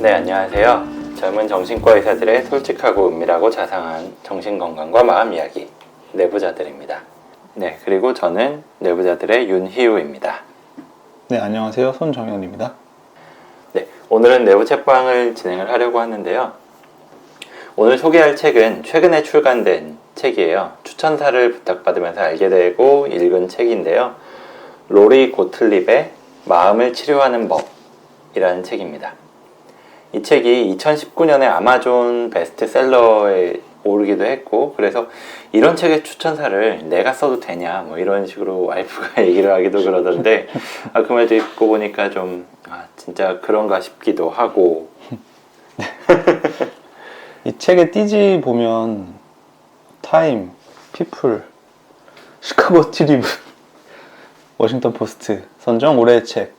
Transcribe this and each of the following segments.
네, 안녕하세요. 젊은 정신과 의사들의 솔직하고 은밀하고 자상한 정신건강과 마음 이야기, 내부자들입니다. 네, 그리고 저는 내부자들의 윤희우입니다. 네, 안녕하세요. 손정현입니다. 네, 오늘은 내부 책방을 진행을 하려고 하는데요. 오늘 소개할 책은 최근에 출간된 책이에요. 추천사를 부탁받으면서 알게 되고 읽은 책인데요. 로리 고틀립의 마음을 치료하는 법이라는 책입니다. 이 책이 2019년에 아마존 베스트셀러에 오르기도 했고, 그래서 이런 책의 추천사를 내가 써도 되냐 뭐 이런 식으로 와이프가 얘기를 하기도 그러던데 그 말 듣고 보니까 좀 진짜 그런가 싶기도 하고. 이 책의 띠지 보면 타임, 피플, 시카고 트리뷴, 워싱턴 포스트 선정 올해의 책,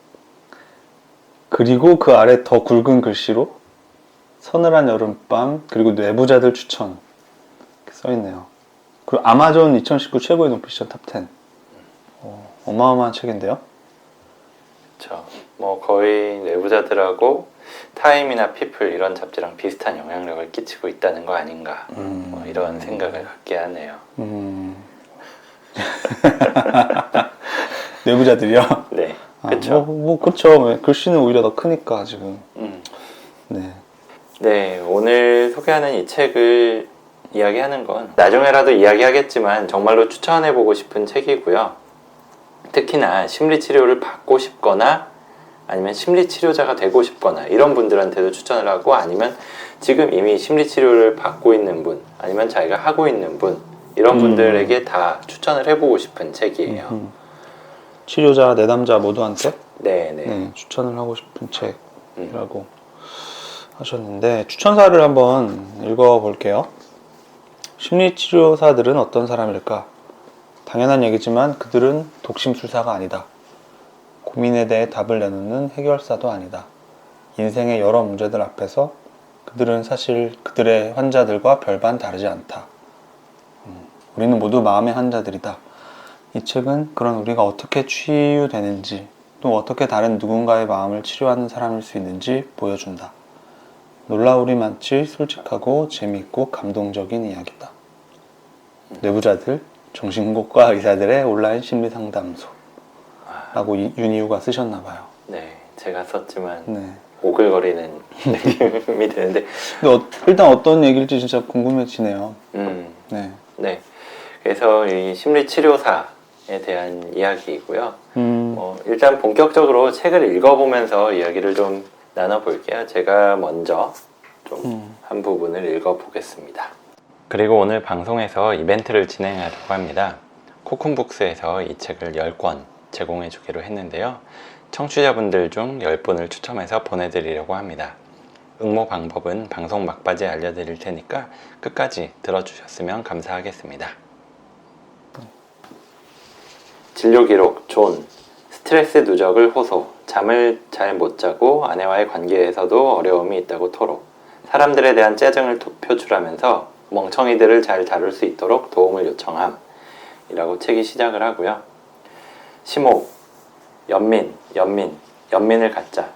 그리고 그 아래 더 굵은 글씨로 서늘한 여름밤, 그리고 내부자들 추천 이렇게 써있네요. 그리고 아마존 2019 최고의 논피션 탑10. 어마어마한 책인데요. 그렇죠. 뭐 거의 내부자들하고 타임이나 피플 이런 잡지랑 비슷한 영향력을 끼치고 있다는 거 아닌가, 뭐 이런 생각을 갖게 하네요. 내부자들이요? 네, 그렇죠. 그렇죠. 글씨는 오히려 더 크니까 지금. 네. 네, 오늘 소개하는 이 책을 이야기하는 건 나중에라도 이야기하겠지만 정말로 추천해보고 싶은 책이고요. 특히나 심리치료를 받고 싶거나 아니면 심리치료자가 되고 싶거나 이런 분들한테도 추천을 하고, 아니면 지금 이미 심리치료를 받고 있는 분, 아니면 자기가 하고 있는 분, 이런 분들에게 다 추천을 해보고 싶은 책이에요. 치료자, 내담자 모두한테 네. 추천을 하고 싶은 책이라고 하셨는데, 추천사를 한번 읽어볼게요. 심리치료사들은 어떤 사람일까? 당연한 얘기지만 그들은 독심술사가 아니다. 고민에 대해 답을 내놓는 해결사도 아니다. 인생의 여러 문제들 앞에서 그들은 사실 그들의 환자들과 별반 다르지 않다. 우리는 모두 마음의 환자들이다. 이 책은 그런 우리가 어떻게 치유되는지, 또 어떻게 다른 누군가의 마음을 치료하는 사람일 수 있는지 보여준다. 놀라울이 많지 솔직하고 재미있고 감동적인 이야기다. 내부자들, 정신과 의사들의 온라인 심리상담소 라고 윤희우가 쓰셨나봐요. 네, 제가 썼지만 네. 오글거리는 느낌이 드는데, 근데 일단 어떤 얘기일지 진짜 궁금해지네요. 네. 네, 그래서 이 심리치료사에 대한 이야기이고요. 일단 본격적으로 책을 읽어보면서 이야기를 좀 나눠볼게요. 제가 먼저 좀 한 부분을 읽어보겠습니다. 그리고 오늘 방송에서 이벤트를 진행하려고 합니다. 코쿤북스에서 이 책을 10권 제공해 주기로 했는데요. 청취자분들 중 10분을 추첨해서 보내드리려고 합니다. 응모 방법은 방송 막바지에 알려드릴 테니까 끝까지 들어주셨으면 감사하겠습니다. 진료기록 존. 스트레스 누적을 호소. 잠을 잘 못 자고 아내와의 관계에서도 어려움이 있다고 토로. 사람들에 대한 짜증을 표출하면서 멍청이들을 잘 다룰 수 있도록 도움을 요청함. 이라고 책이 시작을 하고요. 시목. 연민을 갖자.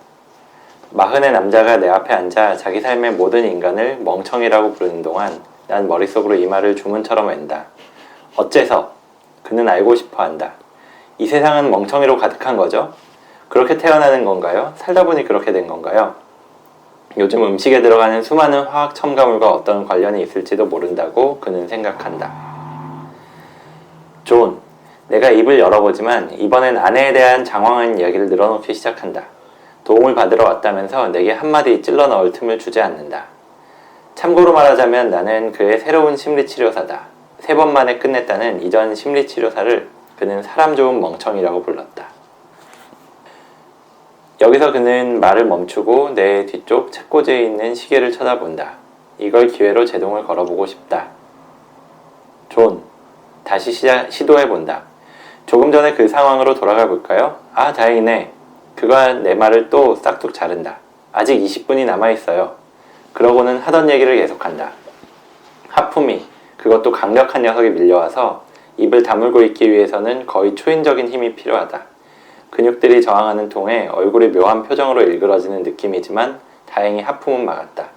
마흔의 남자가 내 앞에 앉아 자기 삶의 모든 인간을 멍청이라고 부르는 동안 난 머릿속으로 이 말을 주문처럼 웬다. 어째서? 그는 알고 싶어 한다. 이 세상은 멍청이로 가득한 거죠? 그렇게 태어나는 건가요? 살다 보니 그렇게 된 건가요? 요즘 음식에 들어가는 수많은 화학 첨가물과 어떤 관련이 있을지도 모른다고 그는 생각한다. 존. 내가 입을 열어보지만 이번엔 아내에 대한 장황한 이야기를 늘어놓기 시작한다. 도움을 받으러 왔다면서 내게 한마디 찔러 넣을 틈을 주지 않는다. 참고로 말하자면 나는 그의 새로운 심리치료사다. 3번 만에 끝냈다는 이전 심리치료사를 그는 사람 좋은 멍청이라고 불렀다. 여기서 그는 말을 멈추고 내 뒤쪽 책꽂이에 있는 시계를 쳐다본다. 이걸 기회로 제동을 걸어보고 싶다. 존. 다시 시도해본다. 조금 전에 그 상황으로 돌아가 볼까요? 다행이네. 그가 내 말을 또 싹둑 자른다. 아직 20분이 남아있어요. 그러고는 하던 얘기를 계속한다. 하품이, 그것도 강력한 녀석이 밀려와서 입을 다물고 있기 위해서는 거의 초인적인 힘이 필요하다. 근육들이 저항하는 통에 얼굴이 묘한 표정으로 일그러지는 느낌이지만 다행히 하품은 막았다.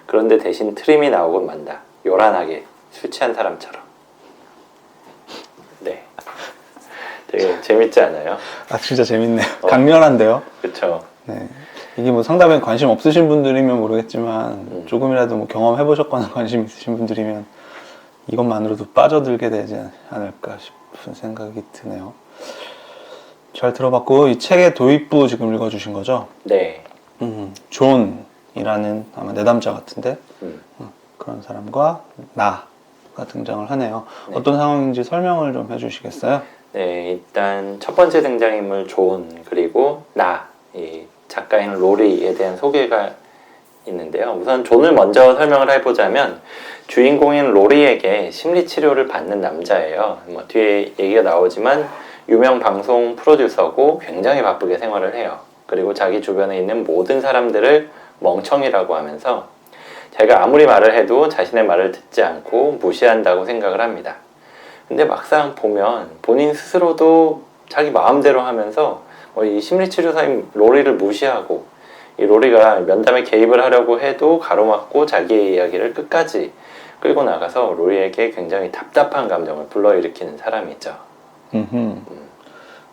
그런데 대신 트림이 나오곤 만다. 요란하게 술 취한 사람처럼. 네. 되게 재밌지 않아요? 아 진짜 재밌네요. 강렬한데요. 그쵸. 네. 이게 뭐 상담에 관심 없으신 분들이면 모르겠지만 조금이라도 뭐 경험해 보셨거나 관심 있으신 분들이면 이것만으로도 빠져들게 되지 않을까 싶은 생각이 드네요. 잘 들어봤고 이 책의 도입부 지금 읽어주신 거죠? 네. 존이라는 아마 내담자 같은데 음. 그런 사람과 나가 등장을 하네요. 네. 어떤 상황인지 설명을 좀 해주시겠어요? 네, 일단 첫 번째 등장인물 존 그리고 이 작가인 로리에 대한 소개가 있는데요. 우선 존을 먼저 설명을 해보자면 주인공인 로리에게 심리치료를 받는 남자예요. 뭐 뒤에 얘기가 나오지만 유명 방송 프로듀서고 굉장히 바쁘게 생활을 해요. 그리고 자기 주변에 있는 모든 사람들을 멍청이라고 하면서 자기가 아무리 말을 해도 자신의 말을 듣지 않고 무시한다고 생각을 합니다. 근데 막상 보면 본인 스스로도 자기 마음대로 하면서 이 심리치료사인 로리를 무시하고 이 로리가 면담에 개입을 하려고 해도 가로막고 자기의 이야기를 끝까지 끌고 나가서 로리에게 굉장히 답답한 감정을 불러일으키는 사람이죠.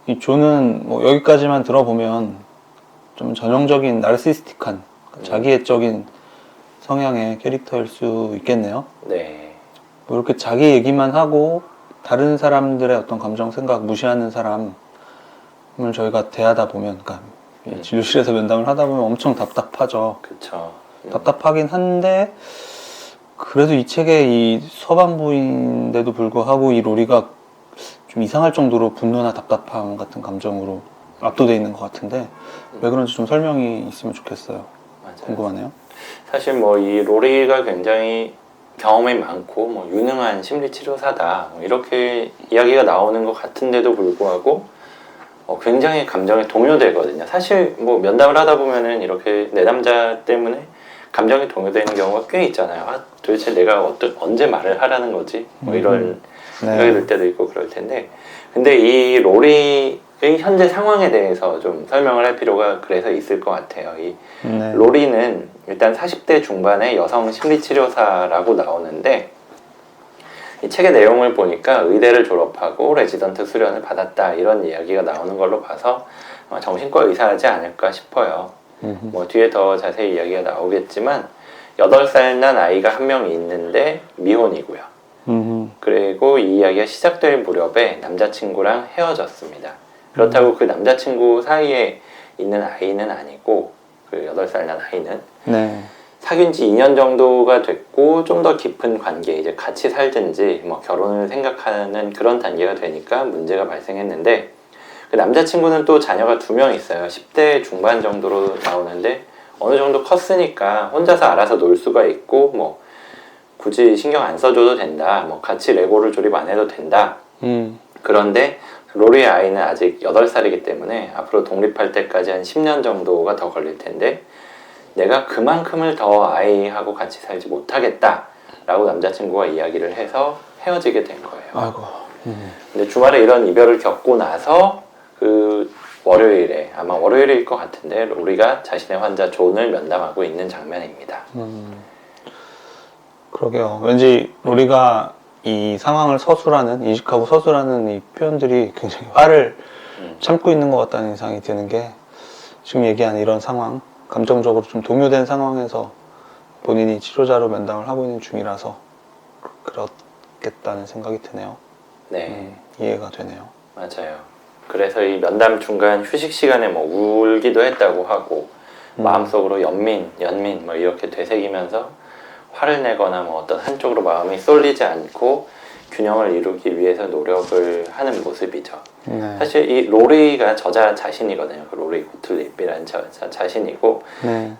이 존은 뭐 여기까지만 들어보면 좀 전형적인 나르시스틱한 자기애적인 성향의 캐릭터일 수 있겠네요. 네. 뭐 이렇게 자기 얘기만 하고 다른 사람들의 어떤 감정, 생각 무시하는 사람을 저희가 대하다 보면, 그러니까 진료실에서 면담을 하다 보면 엄청 답답하죠. 그쵸. 답답하긴 한데 그래도 이 책의 이 서반부인데도 불구하고 이 로리가 좀 이상할 정도로 분노나 답답함 같은 감정으로 압도되어 있는 것 같은데 왜 그런지 좀 설명이 있으면 좋겠어요. 맞아요. 궁금하네요. 사실 뭐 이 로리가 굉장히 경험이 많고 뭐 유능한 심리치료사다 뭐 이렇게 이야기가 나오는 것 같은데도 불구하고 굉장히 감정에 동요되거든요. 사실 뭐 면담을 하다 보면은 이렇게 내담자 때문에 감정이 동요되는 경우가 꽤 있잖아요. 아, 도대체 내가 언제 말을 하라는 거지? 뭐 이런 생각이 들 때도 있고 그럴 텐데 근데 이 로리의 현재 상황에 대해서 좀 설명을 할 필요가 그래서 있을 것 같아요. 이 로리는 일단 40대 중반의 여성 심리치료사라고 나오는데 이 책의 내용을 보니까 의대를 졸업하고 레지던트 수련을 받았다 이런 이야기가 나오는 걸로 봐서 정신과 의사하지 않을까 싶어요. 뭐 뒤에 더 자세히 이야기가 나오겠지만 8살 난 아이가 한 명 있는데 미혼이고요. 그리고 이 이야기가 시작될 무렵에 남자친구랑 헤어졌습니다. 그렇다고 그 남자친구 사이에 있는 아이는 아니고 그 8살 난 아이는 사귄 지 2년 정도가 됐고 좀 더 깊은 관계 이제 같이 살든지 뭐 결혼을 생각하는 그런 단계가 되니까 문제가 발생했는데 그 남자친구는 또 자녀가 2명 있어요. 10대 중반 정도로 나오는데 어느 정도 컸으니까 혼자서 알아서 놀 수가 있고 뭐 굳이 신경 안 써줘도 된다. 뭐 같이 레고를 조립 안 해도 된다. 그런데 로리의 아이는 아직 8살이기 때문에 앞으로 독립할 때까지 한 10년 정도가 더 걸릴 텐데 내가 그만큼을 더 아이하고 같이 살지 못하겠다 라고 남자친구가 이야기를 해서 헤어지게 된 거예요. 아이고. 근데 주말에 이런 이별을 겪고 나서 그 월요일에 아마 월요일일 것 같은데 로리가 자신의 환자 존을 면담하고 있는 장면입니다. 그러게요. 왠지 로리가 이 상황을 인식하고 서술하는 이 표현들이 굉장히 화를 참고 있는 것 같다는 인상이 드는 게 지금 얘기한 이런 상황, 감정적으로 좀 동요된 상황에서 본인이 치료자로 면담을 하고 있는 중이라서 그렇겠다는 생각이 드네요. 네. 이해가 되네요. 맞아요. 그래서 이 면담 중간 휴식 시간에 뭐 울기도 했다고 하고 마음속으로 연민 뭐 이렇게 되새기면서 화를 내거나 뭐 어떤 한쪽으로 마음이 쏠리지 않고 균형을 이루기 위해서 노력을 하는 모습이죠. 사실 이 로리가 저자 자신이거든요. 그 로리 고틀립이라는 저자 자신이고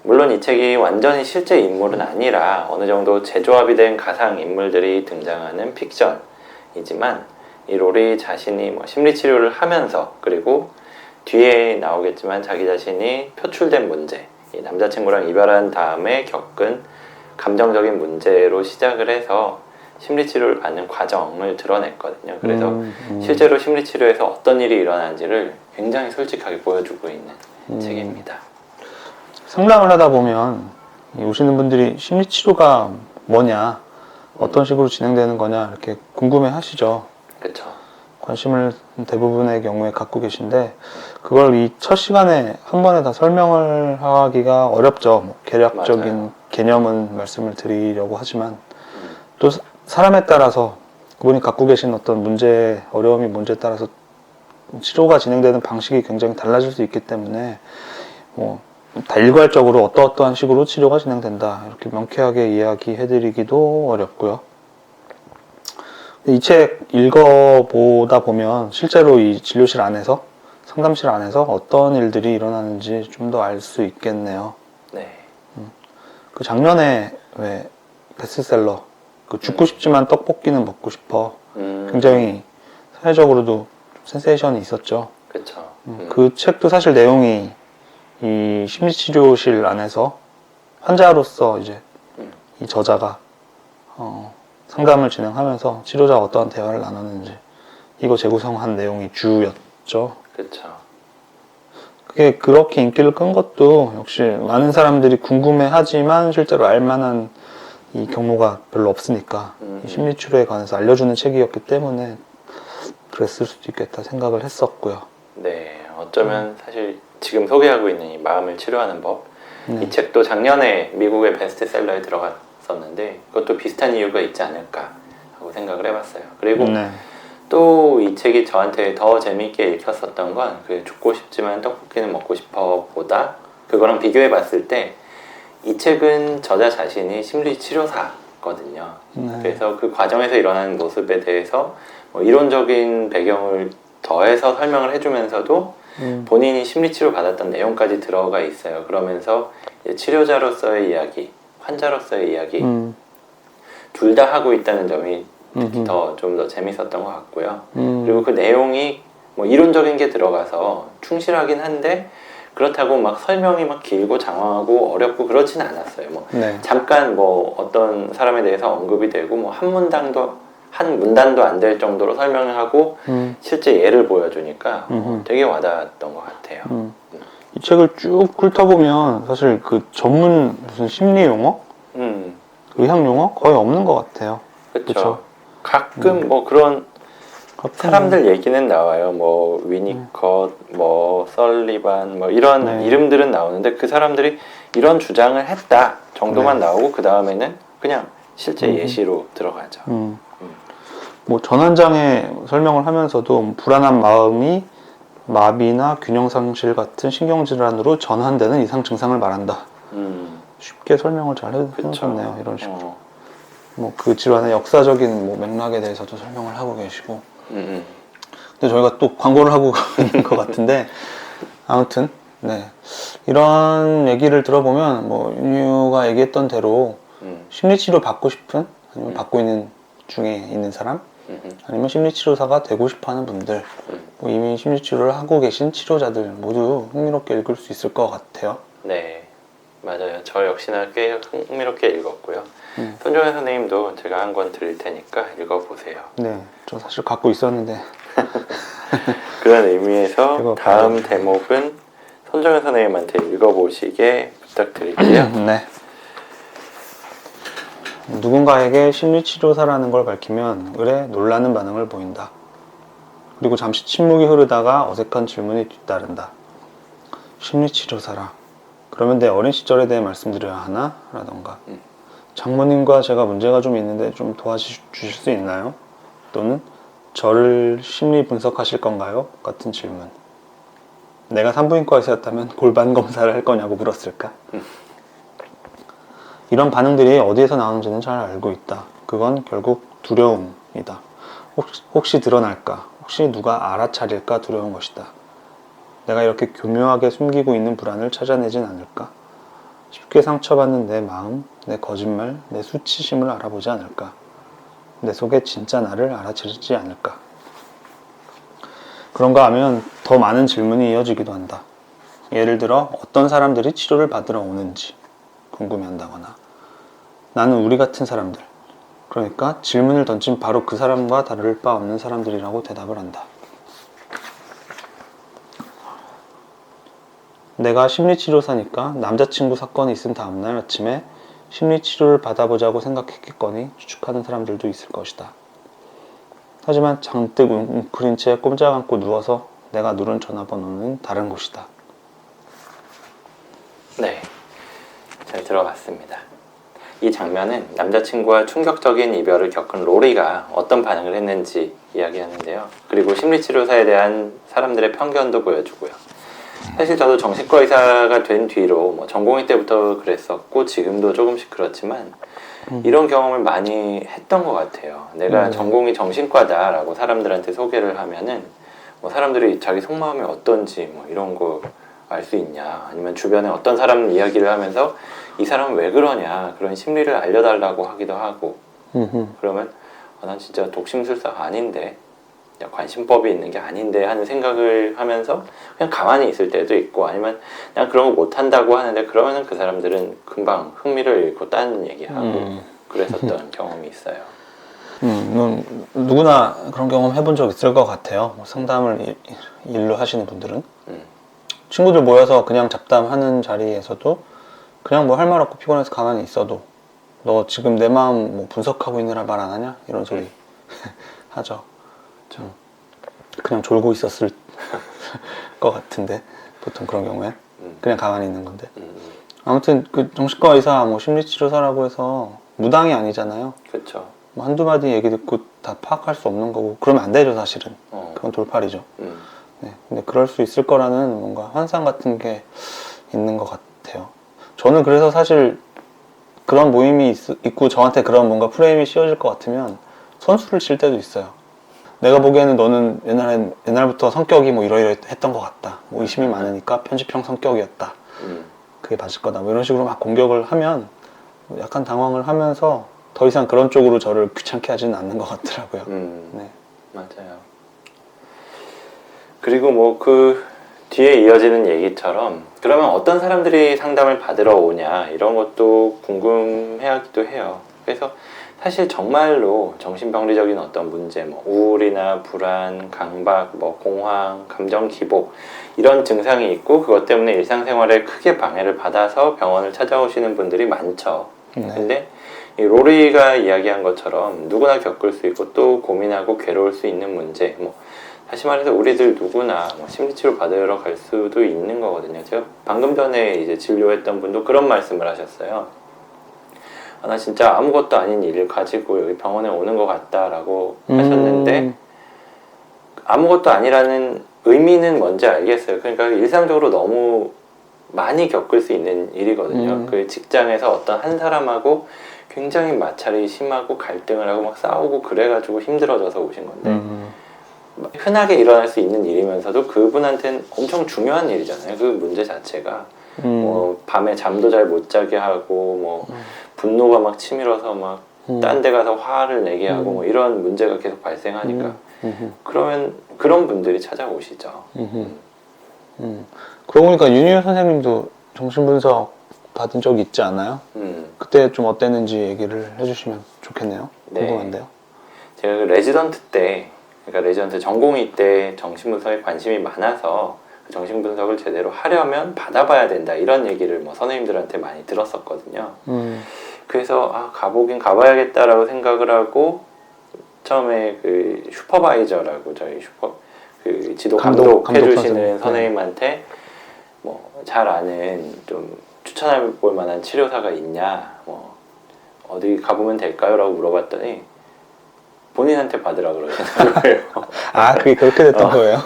물론 이 책이 완전히 실제 인물은 아니라 어느 정도 재조합이 된 가상 인물들이 등장하는 픽션이지만 이 로리 자신이 뭐 심리치료를 하면서 그리고 뒤에 나오겠지만 자기 자신이 표출된 문제, 이 남자친구랑 이별한 다음에 겪은 감정적인 문제로 시작을 해서 심리치료를 받는 과정을 드러냈거든요. 그래서 실제로 심리치료에서 어떤 일이 일어나는지를 굉장히 솔직하게 보여주고 있는 책입니다. 상담을 하다 보면 이 오시는 분들이 심리치료가 뭐냐, 어떤 식으로 진행되는 거냐 이렇게 궁금해 하시죠. 그쵸. 관심을 대부분의 경우에 갖고 계신데 그걸 이 첫 시간에 한 번에 다 설명을 하기가 어렵죠. 뭐 개략적인 맞아요. 개념은 말씀을 드리려고 하지만 또 사람에 따라서 그분이 갖고 계신 어떤 문제, 어려움이 문제에 따라서 치료가 진행되는 방식이 굉장히 달라질 수 있기 때문에 뭐 다 일괄적으로 어떠한 식으로 치료가 진행된다 이렇게 명쾌하게 이야기해드리기도 어렵고요. 이 책 읽어보다 보면 실제로 이 진료실 안에서, 상담실 안에서 어떤 일들이 일어나는지 좀 더 알 수 있겠네요. 네. 그 작년에 왜 베스트셀러 그 죽고 싶지만 떡볶이는 먹고 싶어 굉장히 사회적으로도 센세이션이 있었죠. 그쵸. 그 책도 사실 내용이 이 심리치료실 안에서 환자로서 이제 이 저자가 상담을 진행하면서 치료자와 어떠한 대화를 나눴는지 이거 재구성한 내용이 주였죠. 그쵸. 그게 그렇게 인기를 끈 것도 역시 많은 사람들이 궁금해하지만 실제로 알만한 이 경로가 별로 없으니까 이 심리치료에 관해서 알려주는 책이었기 때문에 그랬을 수도 있겠다 생각을 했었고요. 네. 어쩌면 사실 지금 소개하고 있는 이 마음을 치료하는 법, 네. 이 책도 작년에 미국의 베스트셀러에 들어갔었는데 그것도 비슷한 이유가 있지 않을까 하고 생각을 해봤어요. 그리고 네. 또 이 책이 저한테 더 재미있게 읽혔었던 건 그 죽고 싶지만 떡볶이는 먹고 싶어 보다 그거랑 비교해 봤을 때 이 책은 저자 자신이 심리 치료사거든요. 네. 그래서 그 과정에서 일어나는 모습에 대해서 뭐 이론적인 배경을 더해서 설명을 해주면서도 본인이 심리 치료 받았던 내용까지 들어가 있어요. 그러면서 치료자로서의 이야기, 환자로서의 이야기 둘 다 하고 있다는 점이 특히 좀 더 재밌었던 것 같고요. 그리고 그 내용이 뭐 이론적인 게 들어가서 충실하긴 한데 그렇다고 막 설명이 막 길고 장황하고 어렵고 그렇진 않았어요. 뭐 네. 잠깐 뭐 어떤 사람에 대해서 언급이 되고 뭐 한 문단도 안 될 정도로 설명을 하고 실제 예를 보여주니까 되게 와닿았던 것 같아요. 이 책을 쭉 훑어보면 사실 그 전문 무슨 심리 용어? 의학 용어? 거의 없는 것 같아요. 그렇죠. 그쵸? 가끔 뭐 그런 가끔 사람들 얘기는 나와요. 뭐 위니컷, 뭐 설리반, 뭐 이런 네. 이름들은 나오는데 그 사람들이 이런 주장을 했다 정도만 네. 나오고 그 다음에는 그냥 실제 예시로 들어가죠. 뭐 전환장애 설명을 하면서도 불안한 마음이 마비나 균형상실 같은 신경질환으로 전환되는 이상 증상을 말한다. 쉽게 설명을 잘 해주셨네요. 이런 식으로. 뭐 그 질환의 역사적인 뭐 맥락에 대해서도 설명을 하고 계시고. 근데 저희가 또 광고를 하고 있는 것 같은데 아무튼 네 이런 얘기를 들어보면 뭐 윤유가 얘기했던 대로 심리치료 받고 싶은 아니면 받고 있는 중에 있는 사람 아니면 심리치료사가 되고 싶어하는 분들 뭐 이미 심리치료를 하고 계신 치료자들 모두 흥미롭게 읽을 수 있을 것 같아요. 네, 맞아요. 저 역시나 꽤 흥미롭게 읽었고요. 손정현 선생님도 제가 한 권 드릴 테니까 읽어보세요. 네, 저 사실 갖고 있었는데 그런 의미에서 이거 다음 대목은 손정현 선생님한테 읽어보시게 부탁드릴게요. 네. 누군가에게 심리치료사라는 걸 밝히면 의뢰 놀라는 반응을 보인다. 그리고 잠시 침묵이 흐르다가 어색한 질문이 뒤따른다. 심리치료사라. 그러면 내 어린 시절에 대해 말씀드려야 하나? 라던가. 장모님과 제가 문제가 좀 있는데 좀 도와주실 수 있나요? 또는 저를 심리 분석하실 건가요? 같은 질문. 내가 산부인과의사였다면 골반 검사를 할 거냐고 물었을까? 이런 반응들이 어디에서 나오는지는 잘 알고 있다. 그건 결국 두려움이다. 혹시 드러날까? 혹시 누가 알아차릴까 두려운 것이다. 내가 이렇게 교묘하게 숨기고 있는 불안을 찾아내진 않을까? 쉽게 상처받는 내 마음, 내 거짓말, 내 수치심을 알아보지 않을까? 내 속에 진짜 나를 알아채지 않을까? 그런가 하면 더 많은 질문이 이어지기도 한다. 예를 들어 어떤 사람들이 치료를 받으러 오는지 궁금해한다거나 나는 우리 같은 사람들, 그러니까 질문을 던진 바로 그 사람과 다를 바 없는 사람들이라고 대답을 한다. 내가 심리치료사니까 남자친구 사건이 있은 다음날 아침에 심리치료를 받아보자고 생각했겠거니 추측하는 사람들도 있을 것이다. 하지만 잔뜩 웅크린 채 꼼짝 않고 누워서 내가 누른 전화번호는 다른 곳이다. 네, 잘 들어봤습니다. 이 장면은 남자친구와 충격적인 이별을 겪은 로리가 어떤 반응을 했는지 이야기하는데요. 그리고 심리치료사에 대한 사람들의 편견도 보여주고요. 사실 저도 정신과 의사가 된 뒤로 뭐 전공의 때부터 그랬었고 지금도 조금씩 그렇지만 이런 경험을 많이 했던 것 같아요. 내가 전공이 정신과다라고 사람들한테 소개를 하면은 뭐 사람들이 자기 속마음이 어떤지 뭐 이런 거 알 수 있냐, 아니면 주변에 어떤 사람 이야기를 하면서 이 사람은 왜 그러냐 그런 심리를 알려달라고 하기도 하고 그러면 난 진짜 독심술사가 아닌데, 관심법이 있는 게 아닌데 하는 생각을 하면서 그냥 가만히 있을 때도 있고, 아니면 그냥 그런 거 못한다고 하는데 그러면은 그 사람들은 금방 흥미를 잃고 딴 얘기하고 그랬었던 경험이 있어요. 누구나 그런 경험 해본 적 있을 것 같아요. 뭐 상담을 일로 하시는 분들은. 친구들 모여서 그냥 잡담하는 자리에서도 그냥 뭐 할 말 없고 피곤해서 가만히 있어도 너 지금 내 마음 뭐 분석하고 있느라 말 안 하냐? 이런 소리 하죠. 그냥 졸고 있었을 것 같은데 보통 그런 경우엔 그냥 가만히 있는 건데. 아무튼 그 정신과 의사 뭐 심리치료사라고 해서 무당이 아니잖아요. 그렇죠. 뭐 한두 마디 얘기 듣고 다 파악할 수 없는 거고 그러면 안 되죠 사실은. 그건 돌팔이죠. 네, 근데 그럴 수 있을 거라는 뭔가 환상 같은 게 있는 것 같아요. 저는 그래서 사실 그런 모임이 있고 저한테 그런 뭔가 프레임이 씌워질 것 같으면 선수를 칠 때도 있어요. 내가 보기에는 너는 옛날부터 성격이 뭐 이러이러했던 것 같다. 뭐 의심이 많으니까 편집형 성격이었다. 그게 맞을 거다. 뭐 이런 식으로 막 공격을 하면 약간 당황을 하면서 더 이상 그런 쪽으로 저를 귀찮게 하지는 않는 것 같더라고요. 네. 맞아요. 그리고 뭐 그 뒤에 이어지는 얘기처럼 그러면 어떤 사람들이 상담을 받으러 오냐 이런 것도 궁금해하기도 해요. 그래서 사실 정말로 정신병리적인 어떤 문제, 뭐 우울이나 불안, 강박, 뭐 공황, 감정 기복 이런 증상이 있고 그것 때문에 일상생활에 크게 방해를 받아서 병원을 찾아오시는 분들이 많죠. 근데 이 로리가 이야기한 것처럼 누구나 겪을 수 있고 또 고민하고 괴로울 수 있는 문제, 뭐 다시 말해서 우리들 누구나 뭐 심리치료 받으러 갈 수도 있는 거거든요. 제가 방금 전에 이제 진료했던 분도 그런 말씀을 하셨어요. 나 진짜 아무것도 아닌 일을 가지고 여기 병원에 오는 것 같다라고 하셨는데 아무것도 아니라는 의미는 뭔지 알겠어요. 그러니까 일상적으로 너무 많이 겪을 수 있는 일이거든요. 그 직장에서 어떤 한 사람하고 굉장히 마찰이 심하고 갈등을 하고 막 싸우고 그래가지고 힘들어져서 오신 건데 흔하게 일어날 수 있는 일이면서도 그분한테는 엄청 중요한 일이잖아요. 그 문제 자체가 뭐 밤에 잠도 잘 못 자게 하고 뭐 분노가 막 치밀어서 막 딴 데 가서 화를 내게 하고 뭐 이런 문제가 계속 발생하니까 그러면 그런 분들이 찾아오시죠. 그러고 보니까 윤희우 선생님도 정신분석 받은 적이 있지 않아요? 그때 좀 어땠는지 얘기를 해주시면 좋겠네요. 궁금한데요. 제가 그 레지던트 때, 그러니까 레지던트 전공의 때 정신분석에 관심이 많아서 그 정신분석을 제대로 하려면 받아봐야 된다 이런 얘기를 뭐 선생님들한테 많이 들었었거든요. 그래서 가보긴 가봐야겠다라고 생각을 하고 처음에 그 슈퍼바이저라고 저희 그 지도 감독 해주시는 선생님한테 뭐 잘 아는 좀 추천해 볼 만한 치료사가 있냐, 뭐 어디 가보면 될까요? 라고 물어봤더니 본인한테 받으라 그러시는 거예요. 그게 그렇게 됐던 거예요?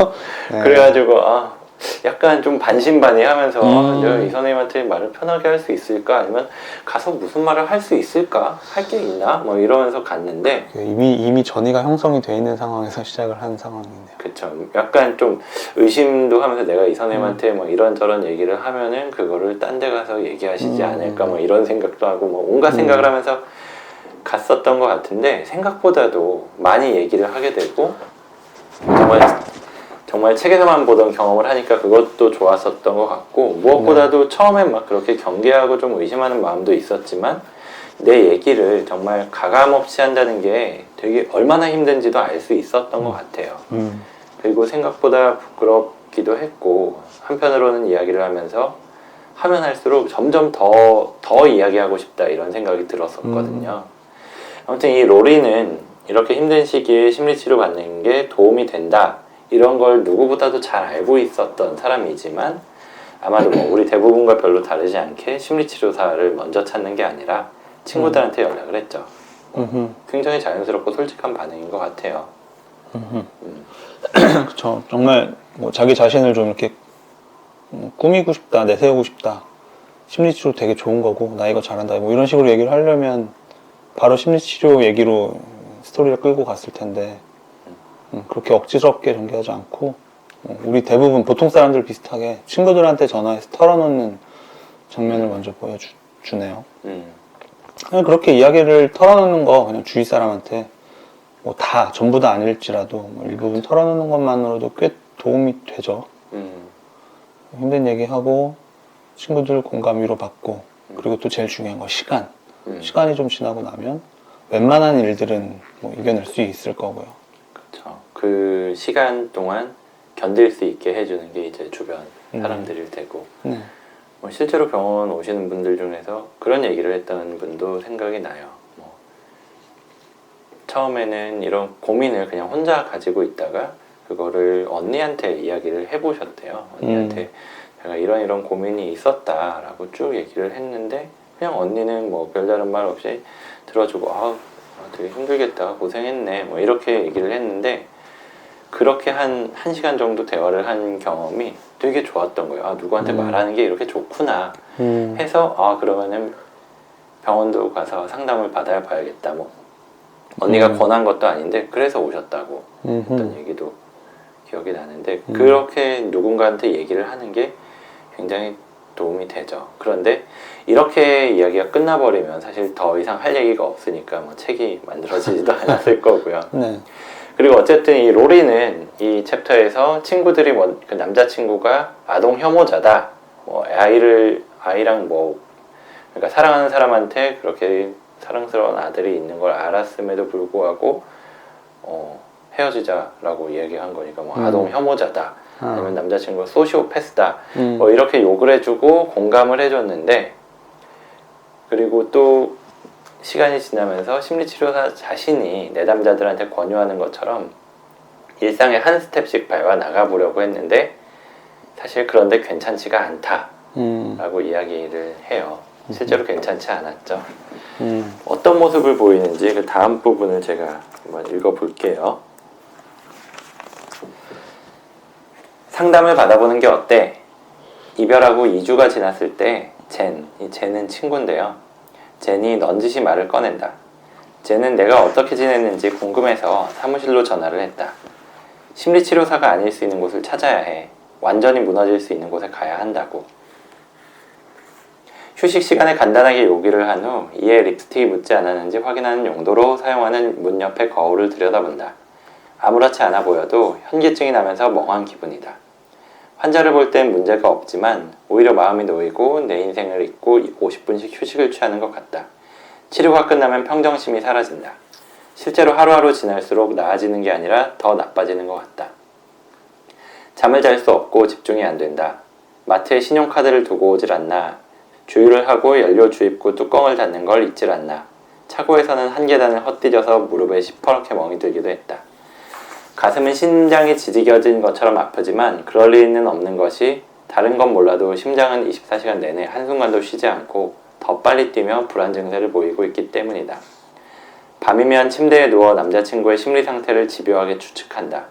네. 그래가지고 약간 좀 반신반의하면서 내가 이 선생님한테 말을 편하게 할 수 있을까? 아니면 가서 무슨 말을 할 수 있을까? 할 게 있나? 뭐 이러면서 갔는데 이미 전이가 형성이 돼 있는 상황에서 시작을 한 상황이네요. 그쵸. 약간 좀 의심도 하면서 내가 이 선생님한테 뭐 이런저런 얘기를 하면은 그거를 딴 데 가서 얘기하시지 않을까? 뭐 이런 생각도 하고 뭐 온갖 생각을 하면서 갔었던 것 같은데 생각보다도 많이 얘기를 하게 되고 정말 책에서만 보던 경험을 하니까 그것도 좋았었던 것 같고 무엇보다도 처음엔 막 그렇게 경계하고 좀 의심하는 마음도 있었지만 내 얘기를 정말 가감없이 한다는 게 되게 얼마나 힘든지도 알 수 있었던 것 같아요. 그리고 생각보다 부끄럽기도 했고 한편으로는 이야기를 하면서 하면 할수록 점점 더 이야기하고 싶다 이런 생각이 들었었거든요. 아무튼 이 로리는 이렇게 힘든 시기에 심리치료 받는 게 도움이 된다 이런 걸 누구보다도 잘 알고 있었던 사람이지만 아마도 뭐 우리 대부분과 별로 다르지 않게 심리치료사를 먼저 찾는 게 아니라 친구들한테 연락을 했죠. 굉장히 자연스럽고 솔직한 반응인 것 같아요. 그쵸. 정말 뭐 자기 자신을 좀 이렇게 꾸미고 싶다, 내세우고 싶다. 심리치료 되게 좋은 거고 나 이거 잘한다. 뭐 이런 식으로 얘기를 하려면 바로 심리치료 얘기로 스토리를 끌고 갔을 텐데 그렇게 억지스럽게 전개하지 않고 우리 대부분 보통 사람들 비슷하게 친구들한테 전화해서 털어놓는 장면을 먼저 보여주네요. 그냥 그렇게 이야기를 털어놓는 거 그냥 주위 사람한테 뭐 다 전부 다 아닐지라도 뭐 일부분 털어놓는 것만으로도 꽤 도움이 되죠. 힘든 얘기하고 친구들 공감 위로 받고 그리고 또 제일 중요한 거 시간. 시간이 좀 지나고 나면 웬만한 일들은 뭐 이겨낼 수 있을 거고요. 그렇죠. 그 시간 동안 견딜 수 있게 해주는 게 이제 주변 사람들일 테고 네. 뭐 실제로 병원 오시는 분들 중에서 그런 얘기를 했던 분도 생각이 나요. 뭐 처음에는 이런 고민을 그냥 혼자 가지고 있다가 그거를 언니한테 이야기를 해보셨대요. 언니한테 제가 이런 고민이 있었다라고 쭉 얘기를 했는데 그냥 언니는 뭐 별다른 말 없이 들어주고 되게 힘들겠다 고생했네 뭐 이렇게 얘기를 했는데 그렇게 한 시간 정도 대화를 한 경험이 되게 좋았던 거예요. 누구한테 말하는 게 이렇게 좋구나 해서 그러면은 병원도 가서 상담을 받아야 봐야겠다 뭐 언니가 권한 것도 아닌데 그래서 오셨다고 했던 얘기도 기억이 나는데 그렇게 누군가한테 얘기를 하는 게 굉장히 도움이 되죠. 그런데 이렇게 이야기가 끝나버리면 사실 더 이상 할 얘기가 없으니까 뭐 책이 만들어지지도 않았을 거고요. 네. 그리고 어쨌든 이 로리는 이 챕터에서 친구들이 그 남자친구가 아동 혐오자다. 뭐 아이랑 뭐 그러니까 사랑하는 사람한테 그렇게 사랑스러운 아들이 있는 걸 알았음에도 불구하고 헤어지자라고 얘기한 거니까 뭐 아동 혐오자다. 아니면 남자친구가 소시오패스다. 뭐 이렇게 욕을 해주고 공감을 해줬는데 그리고 또 시간이 지나면서 심리치료사 자신이 내담자들한테 권유하는 것처럼 일상에 한 스텝씩 밟아 나가보려고 했는데 사실 그런데 괜찮지가 않다라고 이야기를 해요. 실제로 괜찮지 않았죠. 어떤 모습을 보이는지 그 다음 부분을 제가 한번 읽어볼게요. 상담을 받아보는 게 어때? 이별하고 2주가 지났을 때 이 젠은 친구인데요. 젠이 넌지시 말을 꺼낸다. 젠은 내가 어떻게 지냈는지 궁금해서 사무실로 전화를 했다. 심리치료사가 아닐 수 있는 곳을 찾아야 해. 완전히 무너질 수 있는 곳에 가야 한다고. 휴식 시간에 간단하게 요기를 한 후 이에 립스틱이 묻지 않았는지 확인하는 용도로 사용하는 문 옆에 거울을 들여다본다. 아무렇지 않아 보여도 현기증이 나면서 멍한 기분이다. 환자를 볼 땐 문제가 없지만 오히려 마음이 놓이고 내 인생을 잊고 50분씩 휴식을 취하는 것 같다. 치료가 끝나면 평정심이 사라진다. 실제로 하루하루 지날수록 나아지는 게 아니라 더 나빠지는 것 같다. 잠을 잘 수 없고 집중이 안 된다. 마트에 신용카드를 두고 오질 않나. 주유를 하고 연료 주입구 뚜껑을 닫는 걸 잊질 않나. 차고에서는 한 계단을 헛디뎌서 무릎에 시퍼렇게 멍이 들기도 했다. 가슴은 심장이 지지겨진 것처럼 아프지만 그럴 리는 없는 것이 다른 건 몰라도 심장은 24시간 내내 한순간도 쉬지 않고 더 빨리 뛰며 불안 증세를 보이고 있기 때문이다. 밤이면 침대에 누워 남자친구의 심리 상태를 집요하게 추측한다.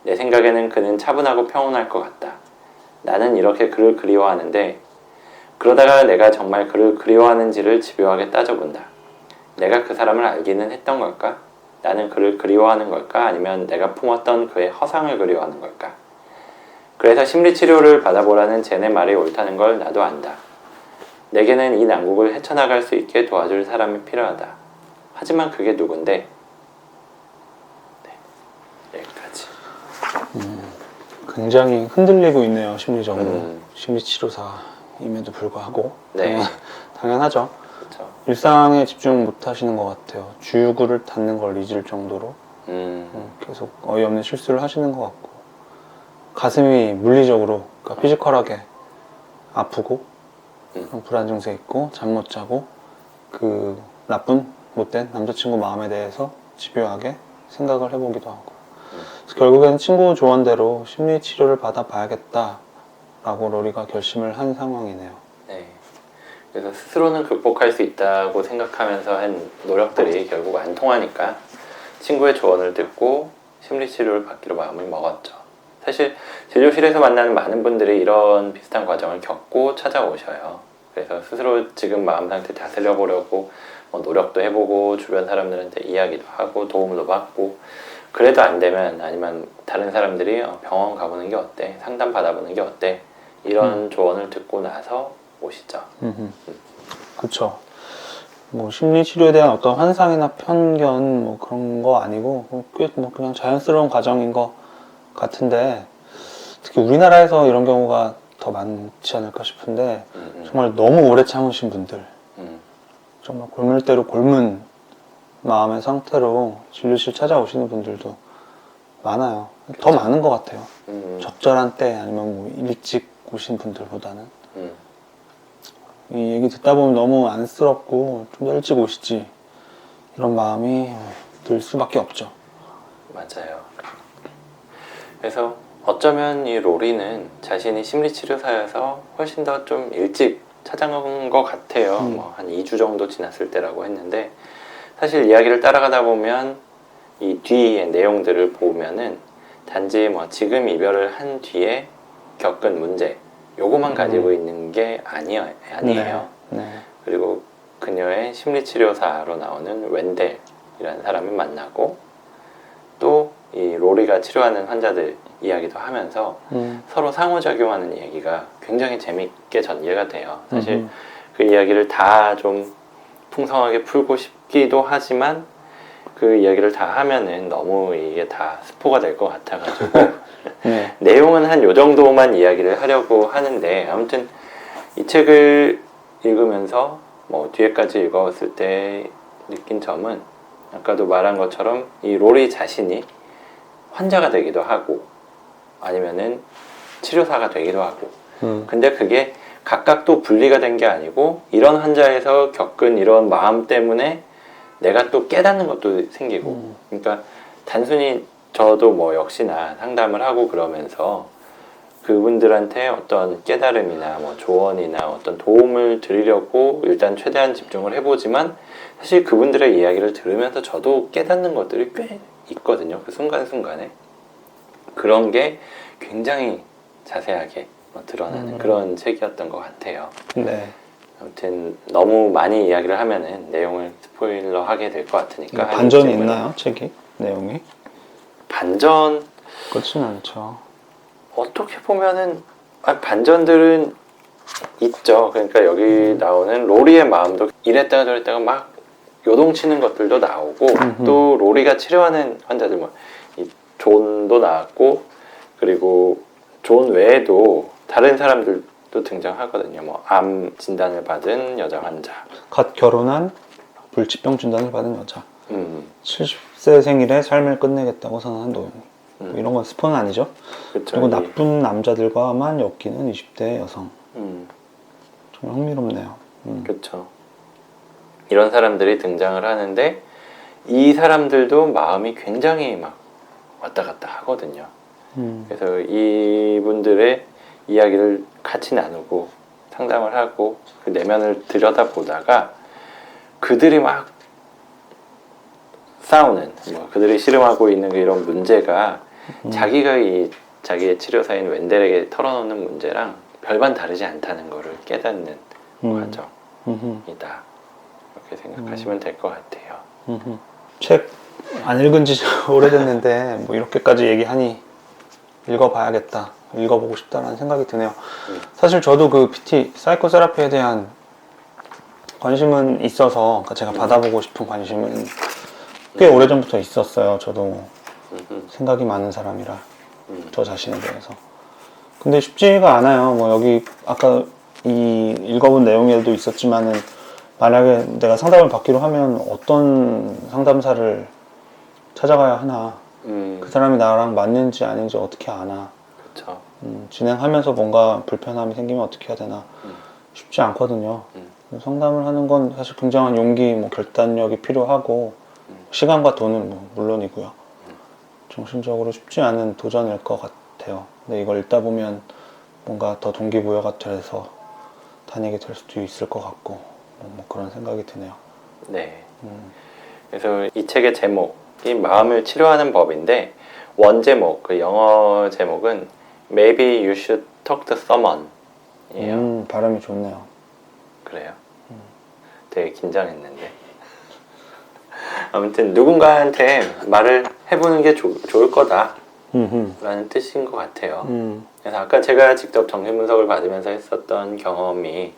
내 생각에는 그는 차분하고 평온할 것 같다. 나는 이렇게 그를 그리워하는데 그러다가 내가 정말 그를 그리워하는지를 집요하게 따져본다. 내가 그 사람을 알기는 했던 걸까? 나는 그를 그리워하는 걸까? 아니면 내가 품었던 그의 허상을 그리워하는 걸까? 그래서 심리치료를 받아보라는 젠의 말이 옳다는 걸 나도 안다. 내게는 이 난국을 헤쳐나갈 수 있게 도와줄 사람이 필요하다. 하지만 그게 누군데? 네, 여기까지. 굉장히 흔들리고 있네요, 심리적으로. 심리치료사임에도 불구하고. 네. 당연하죠. 그렇죠. 일상에 집중 못 하시는 것 같아요. 주유구를 닫는 걸 잊을 정도로 계속 어이없는 실수를 하시는 것 같고 가슴이 물리적으로, 그러니까 피지컬하게 아프고 불안 증세 있고 잠 못 자고 그 나쁜 못된 남자친구 마음에 대해서 집요하게 생각을 해보기도 하고, 그래서 결국에는 친구 조언대로 심리 치료를 받아봐야겠다라고 로리가 결심을 한 상황이네요. 네. 그래서 스스로는 극복할 수 있다고 생각하면서 한 노력들이 결국 안 통하니까 친구의 조언을 듣고 심리치료를 받기로 마음을 먹었죠. 사실 진료실에서 만나는 많은 분들이 이런 비슷한 과정을 겪고 찾아오셔요. 그래서 스스로 지금 마음 상태 다스려 보려고 노력도 해보고 주변 사람들한테 이야기도 하고 도움도 받고, 그래도 안 되면 아니면 다른 사람들이 병원 가보는 게 어때? 상담 받아보는 게 어때? 이런 조언을 듣고 나서 오시죠. 그쵸. 뭐 심리 치료에 대한 어떤 환상이나 편견 뭐 그런 거 아니고 꽤 뭐 그냥 자연스러운 과정인 것 같은데, 특히 우리나라에서 이런 경우가 더 많지 않을까 싶은데 정말 너무 오래 참으신 분들, 정말 골물대로 골문 마음의 상태로 진료실 찾아오시는 분들도 많아요. 더 많은 것 같아요. 적절한 때 아니면 뭐 일찍 오신 분들보다는. 이 얘기 듣다 보면 너무 안쓰럽고 좀 더 일찍 오시지 이런 마음이 들 수밖에 없죠. 맞아요. 그래서 어쩌면 이 로리는 자신이 심리치료사여서 훨씬 더 좀 일찍 찾아간 것 같아요. 뭐 한 2주 정도 지났을 때라고 했는데, 사실 이야기를 따라가다 보면 이 뒤의 내용들을 보면은 단지 뭐 지금 이별을 한 뒤에 겪은 문제 요거만 가지고 있는 게 아니에요. 네. 그리고 그녀의 심리치료사로 나오는 웬델이라는 사람을 만나고, 또 이 로리가 치료하는 환자들 이야기도 하면서 서로 상호작용하는 이야기가 굉장히 재밌게 전개가 돼요. 사실 그 이야기를 다 좀 풍성하게 풀고 싶기도 하지만 그 이야기를 다 하면은 너무 이게 다 스포가 될 것 같아가지고 네. 내용은 한 요 정도만 이야기를 하려고 하는데, 아무튼 이 책을 읽으면서 뭐 뒤에까지 읽었을 때 느낀 점은 아까도 말한 것처럼 이 로리 자신이 환자가 되기도 하고 아니면은 치료사가 되기도 하고, 근데 그게 각각 또 분리가 된 게 아니고 이런 환자에서 겪은 이런 마음 때문에 내가 또 깨닫는 것도 생기고, 그러니까 단순히 저도 뭐 역시나 상담을 하고 그러면서 그분들한테 어떤 깨달음이나 뭐 조언이나 어떤 도움을 드리려고 일단 최대한 집중을 해보지만, 사실 그분들의 이야기를 들으면서 저도 깨닫는 것들이 꽤 있거든요. 그 순간순간에 그런 게 굉장히 자세하게 드러나는 그런 책이었던 것 같아요. 네. 아무튼 너무 많이 이야기를 하면은 내용을 스포일러 하게 될 것 같으니까 반전이 있나요, 책이? 내용이? 반전? 그렇진 않죠. 어떻게 보면은 반전들은 있죠. 그러니까 여기 나오는 로리의 마음도 이랬다가 저랬다가 막 요동치는 것들도 나오고, 또 로리가 치료하는 환자들 뭐 이 존도 나왔고, 그리고 존 외에도 다른 사람들도 등장하거든요. 뭐 암 진단을 받은 여자 환자, 갓 결혼한 불치병 진단을 받은 여자, 70세 생일에 삶을 끝내겠다고 선언한 노인, 뭐 이런 건 스포는 아니죠. 그쵸, 그리고 나쁜 남자들과만 엮이는 20대 여성. 정말 흥미롭네요. 그렇죠. 이런 사람들이 등장을 하는데 이 사람들도 마음이 굉장히 막 왔다 갔다 하거든요. 그래서 이분들의 이야기를 같이 나누고 상담을 하고 그 내면을 들여다보다가 그들이 막 싸우는, 뭐 그들이 씨름하고 있는 이런 문제가 자기가 자기의 치료사인 웬델에게 털어놓는 문제랑 별반 다르지 않다는 것을 깨닫는 과정이다. 이렇게 생각하시면 될 것 같아요. 책 안 읽은 지 오래됐는데 뭐 이렇게까지 얘기하니 읽어봐야겠다, 읽어보고 싶다라는 생각이 드네요. 사실 저도 그 PT, 사이코세라피에 대한 관심은 있어서, 그러니까 제가 받아보고 싶은 관심은 꽤 오래전부터 있었어요. 저도 생각이 많은 사람이라 저 자신에 대해서. 근데 쉽지가 않아요. 뭐 여기 아까 이 읽어본 내용에도 있었지만은 만약에 내가 상담을 받기로 하면 어떤 상담사를 찾아가야 하나, 그 사람이 나랑 맞는지 아닌지 어떻게 아나, 그쵸. 진행하면서 뭔가 불편함이 생기면 어떻게 해야 되나 쉽지 않거든요. 상담을 하는 건 사실 굉장한 용기, 뭐 결단력이 필요하고 시간과 돈은 뭐 물론이고요. 정신적으로 쉽지 않은 도전일 것 같아요. 근데 이걸 읽다 보면 뭔가 더 동기부여가 돼서 다니게 될 수도 있을 것 같고 뭐 그런 생각이 드네요. 네. 그래서 이 책의 제목이 마음을 치료하는 법인데 원 제목, 그 영어 제목은 Maybe You Should Talk to Someone 이에요. 발음이 좋네요. 그래요? 되게 긴장했는데. 아무튼 누군가한테 말을 해보는 게 좋을 거다 라는 뜻인 것 같아요. 그래서 아까 제가 직접 정신분석을 받으면서 했었던 경험이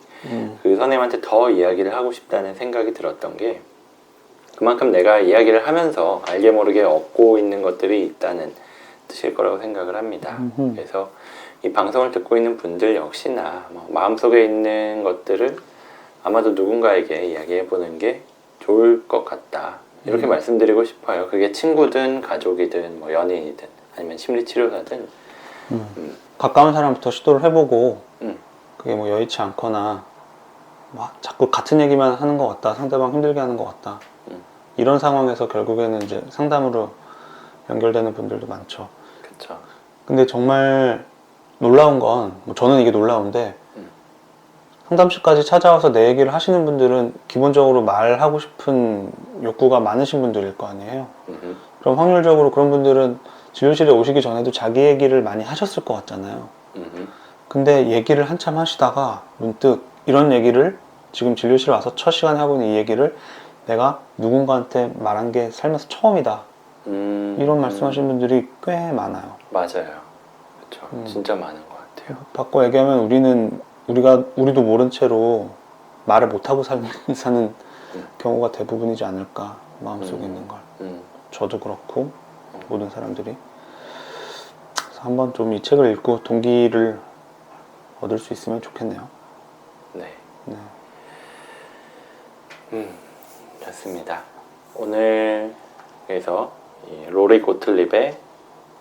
그 선생님한테 더 이야기를 하고 싶다는 생각이 들었던 게 그만큼 내가 이야기를 하면서 알게 모르게 얻고 있는 것들이 있다는 뜻일 거라고 생각을 합니다. 그래서 이 방송을 듣고 있는 분들 역시나 마음속에 있는 것들을 아마도 누군가에게 이야기해보는 게 좋을 것 같다. 이렇게 말씀드리고 싶어요. 그게 친구든 가족이든 뭐 연인이든 아니면 심리치료사든 가까운 사람부터 시도를 해보고 그게 뭐 여의치 않거나 막 자꾸 같은 얘기만 하는 것 같다, 상대방 힘들게 하는 것 같다, 이런 상황에서 결국에는 이제 상담으로 연결되는 분들도 많죠. 그쵸. 근데 정말 놀라운 건, 뭐 저는 이게 놀라운데 상담실까지 찾아와서 내 얘기를 하시는 분들은 기본적으로 말하고 싶은 욕구가 많으신 분들일 거 아니에요. 그럼 확률적으로 그런 분들은 진료실에 오시기 전에도 자기 얘기를 많이 하셨을 것 같잖아요. 근데 얘기를 한참 하시다가 문득 이런 얘기를 지금 진료실 와서 첫 시간에 하고 있는 이 얘기를 내가 누군가한테 말한 게 살면서 처음이다, 이런 말씀하시는 분들이 꽤 많아요. 맞아요. 그쵸. 진짜 많은 것 같아요. 바꿔 얘기하면 우리도 모른 채로 말을 못하고 사는 경우가 대부분이지 않을까, 마음속에 있는 걸. 저도 그렇고 모든 사람들이. 그래서 한번 좀 이 책을 읽고 동기를 얻을 수 있으면 좋겠네요. 네. 네. 좋습니다. 오늘 그래서 이 로리 고틀립의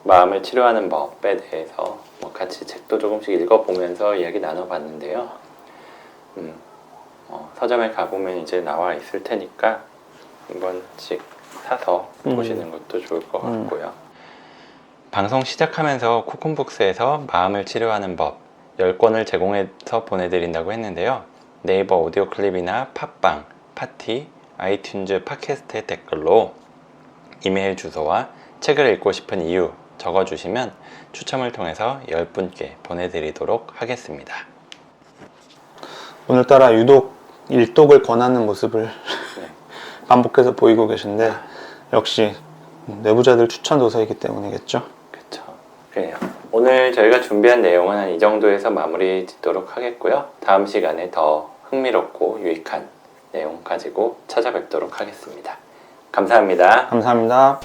마음을 치료하는 법에 대해서 뭐 같이 책도 조금씩 읽어보면서 이야기 나눠봤는데요. 서점에 가보면 이제 나와 있을 테니까 한 번씩 사서 보시는 것도 좋을 것 같고요. 방송 시작하면서 코쿤북스에서 마음을 치료하는 법 10권을 제공해서 보내드린다고 했는데요. 네이버 오디오 클립이나 팟빵, 파티, 아이튠즈 팟캐스트의 댓글로 이메일 주소와 책을 읽고 싶은 이유 적어주시면 추첨을 통해서 10분께 보내드리도록 하겠습니다. 오늘따라 유독 일독을 권하는 모습을 반복해서 보이고 계신데 역시 내부자들 추천 도서이기 때문이겠죠? 그렇죠. 그래요. 오늘 저희가 준비한 내용은 한 이 정도에서 마무리 짓도록 하겠고요. 다음 시간에 더 흥미롭고 유익한 내용 가지고 찾아뵙도록 하겠습니다. 감사합니다. 감사합니다.